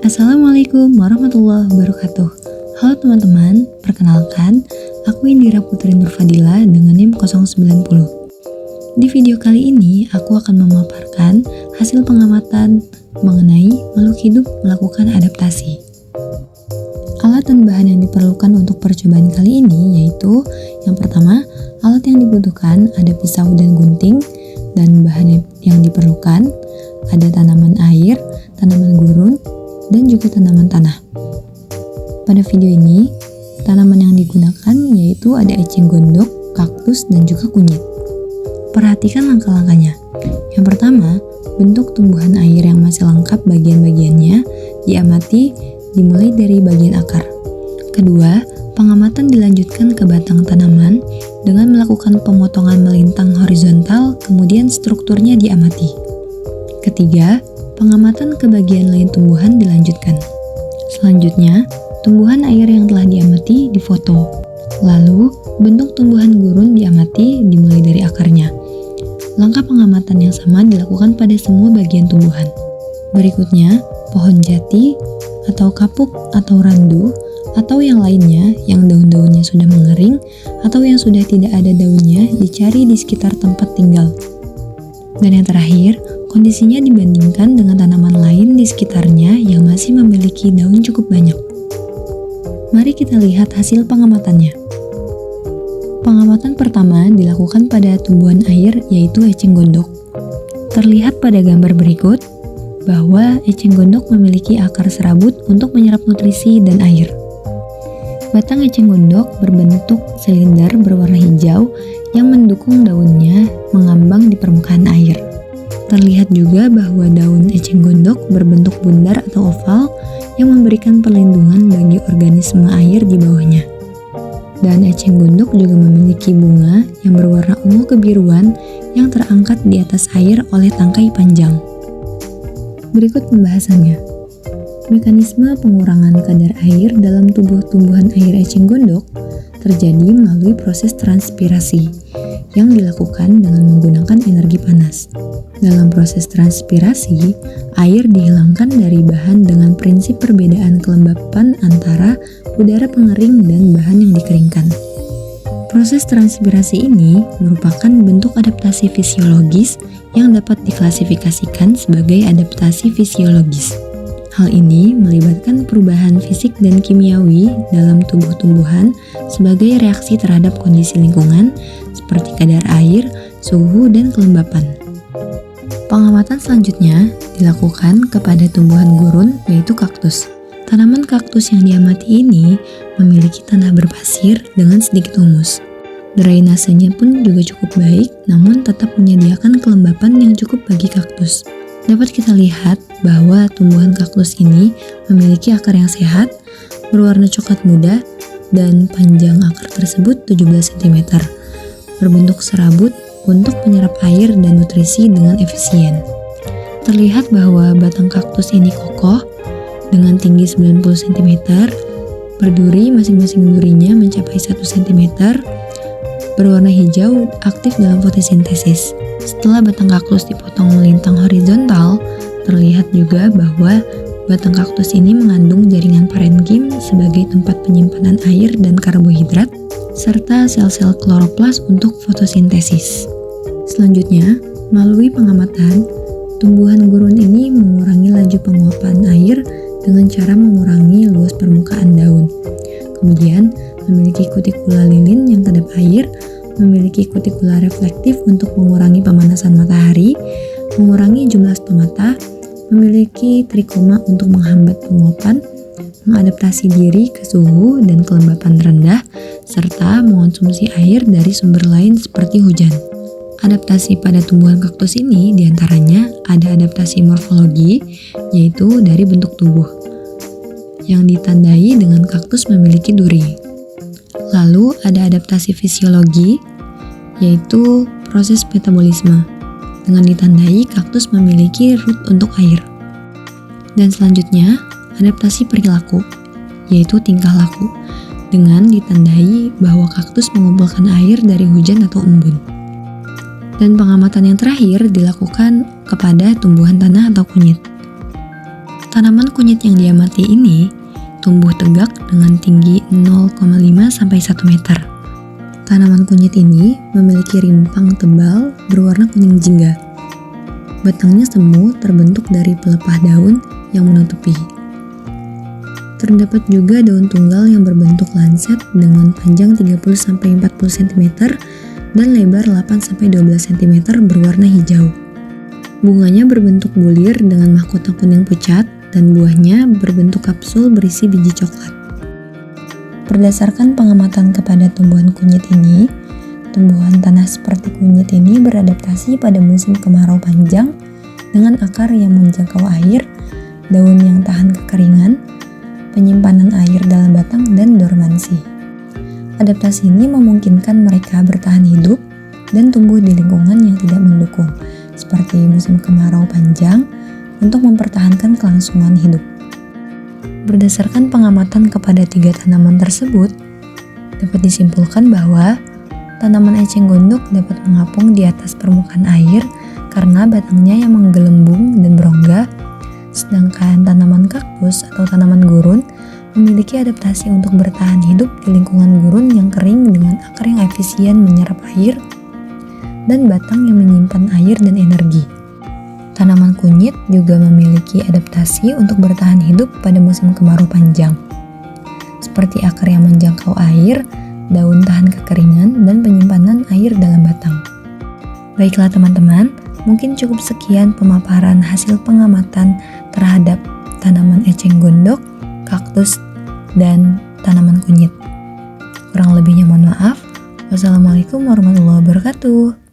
Assalamualaikum warahmatullahi wabarakatuh. Halo teman-teman, perkenalkan, aku Indira Putri Nurfadila dengan NIM 090. Di video kali ini, aku akan memaparkan hasil pengamatan mengenai makhluk hidup melakukan adaptasi. Alat dan bahan yang diperlukan untuk percobaan kali ini yaitu yang pertama, alat yang dibutuhkan ada pisau dan gunting, dan bahan yang diperlukan ada tanaman air, tanaman gurun, dan juga tanaman tanah. Pada video ini, tanaman yang digunakan yaitu ada eceng gondok, kaktus, dan juga kunyit. Perhatikan langkah-langkahnya. Yang pertama, bentuk tumbuhan air yang masih lengkap bagian-bagiannya diamati dimulai dari bagian akar. Kedua, pengamatan dilanjutkan ke batang tanaman dengan melakukan pemotongan melintang horizontal, kemudian strukturnya diamati. Ketiga, pengamatan ke bagian lain tumbuhan dilanjutkan. Selanjutnya, tumbuhan air yang telah diamati difoto. Lalu, bentuk tumbuhan gurun diamati dimulai dari akarnya. Langkah pengamatan yang sama dilakukan pada semua bagian tumbuhan. Berikutnya, pohon jati, atau kapuk, atau randu, atau yang lainnya yang daun-daunnya sudah mengering, atau yang sudah tidak ada daunnya dicari di sekitar tempat tinggal. Dan yang terakhir, kondisinya dibandingkan dengan tanaman lain di sekitarnya yang masih memiliki daun cukup banyak. Mari kita lihat hasil pengamatannya. Pengamatan pertama dilakukan pada tumbuhan air yaitu eceng gondok. Terlihat pada gambar berikut bahwa eceng gondok memiliki akar serabut untuk menyerap nutrisi dan air. Batang eceng gondok berbentuk silinder berwarna hijau yang mendukung daunnya mengambang di permukaan air. Terlihat juga bahwa daun eceng gondok berbentuk bundar atau oval yang memberikan perlindungan bagi organisme air di bawahnya. Dan eceng gondok juga memiliki bunga yang berwarna ungu kebiruan yang terangkat di atas air oleh tangkai panjang. Berikut pembahasannya. Mekanisme pengurangan kadar air dalam tubuh tumbuhan air eceng gondok terjadi melalui proses transpirasi yang dilakukan dengan menggunakan energi panas. Dalam proses transpirasi, air dihilangkan dari bahan dengan prinsip perbedaan kelembapan antara udara pengering dan bahan yang dikeringkan. Proses transpirasi ini merupakan bentuk adaptasi fisiologis yang dapat diklasifikasikan sebagai adaptasi fisiologis. Hal ini melibatkan perubahan fisik dan kimiawi dalam tubuh tumbuhan sebagai reaksi terhadap kondisi lingkungan seperti kadar air, suhu, dan kelembapan. Pengamatan selanjutnya dilakukan kepada tumbuhan gurun yaitu kaktus. Tanaman kaktus yang diamati ini memiliki tanah berpasir dengan sedikit humus. Drainasenya pun juga cukup baik, namun tetap menyediakan kelembapan yang cukup bagi kaktus. Dapat kita lihat bahwa tumbuhan kaktus ini memiliki akar yang sehat, berwarna coklat muda, dan panjang akar tersebut 17 cm, berbentuk serabut untuk menyerap air dan nutrisi dengan efisien. Terlihat bahwa batang kaktus ini kokoh, dengan tinggi 90 cm, berduri masing-masing durinya mencapai 1 cm, berwarna hijau, aktif dalam fotosintesis. Setelah batang kaktus dipotong melintang horizontal, terlihat juga bahwa batang kaktus ini mengandung jaringan parenkim sebagai tempat penyimpanan air dan karbohidrat, serta sel-sel kloroplas untuk fotosintesis. Selanjutnya, melalui pengamatan, tumbuhan gurun ini mengurangi laju penguapan air dengan cara mengurangi luas permukaan daun. Kemudian, memiliki kutikula lilin yang kedap air, memiliki kutikula reflektif untuk mengurangi pemanasan matahari, mengurangi jumlah stomata, memiliki trikoma untuk menghambat penguapan, mengadaptasi diri ke suhu dan kelembapan rendah, serta mengonsumsi air dari sumber lain seperti hujan. Adaptasi pada tumbuhan kaktus ini diantaranya ada adaptasi morfologi, yaitu dari bentuk tubuh, yang ditandai dengan kaktus memiliki duri. Lalu ada adaptasi fisiologi, yaitu proses metabolisme, dengan ditandai kaktus memiliki root untuk air. Dan selanjutnya, adaptasi perilaku, yaitu tingkah laku, dengan ditandai bahwa kaktus mengumpulkan air dari hujan atau embun. Dan pengamatan yang terakhir dilakukan kepada tumbuhan tanah atau kunyit. Tanaman kunyit yang diamati ini tumbuh tegak dengan tinggi 0,5 sampai 1 meter. Tanaman kunyit ini memiliki rimpang tebal berwarna kuning jingga. Batangnya semu terbentuk dari pelepah daun yang menutupi. Terdapat juga daun tunggal yang berbentuk lanset dengan panjang 30-40 cm dan lebar 8-12 cm berwarna hijau. Bunganya berbentuk bulir dengan mahkota kuning pucat dan buahnya berbentuk kapsul berisi biji coklat. Berdasarkan pengamatan kepada tumbuhan kunyit ini, tumbuhan tanah seperti kunyit ini beradaptasi pada musim kemarau panjang dengan akar yang menjangkau air, daun yang tahan kekeringan, penyimpanan air dalam batang, dan dormansi. Adaptasi ini memungkinkan mereka bertahan hidup dan tumbuh di lingkungan yang tidak mendukung, seperti musim kemarau panjang, untuk mempertahankan kelangsungan hidup. Berdasarkan pengamatan kepada 3 tanaman tersebut, dapat disimpulkan bahwa tanaman eceng gondok dapat mengapung di atas permukaan air karena batangnya yang menggelembung dan berongga, sedangkan tanaman kaktus atau tanaman gurun memiliki adaptasi untuk bertahan hidup di lingkungan gurun yang kering dengan akar yang efisien menyerap air dan batang yang menyimpan air dan energi. Tanaman kunyit juga memiliki adaptasi untuk bertahan hidup pada musim kemarau panjang, seperti akar yang menjangkau air, daun tahan kekeringan, dan penyimpanan air dalam batang. Baiklah teman-teman, mungkin cukup sekian pemaparan hasil pengamatan terhadap tanaman eceng gondok, kaktus, dan tanaman kunyit. Kurang lebihnya mohon maaf. Wassalamualaikum warahmatullahi wabarakatuh.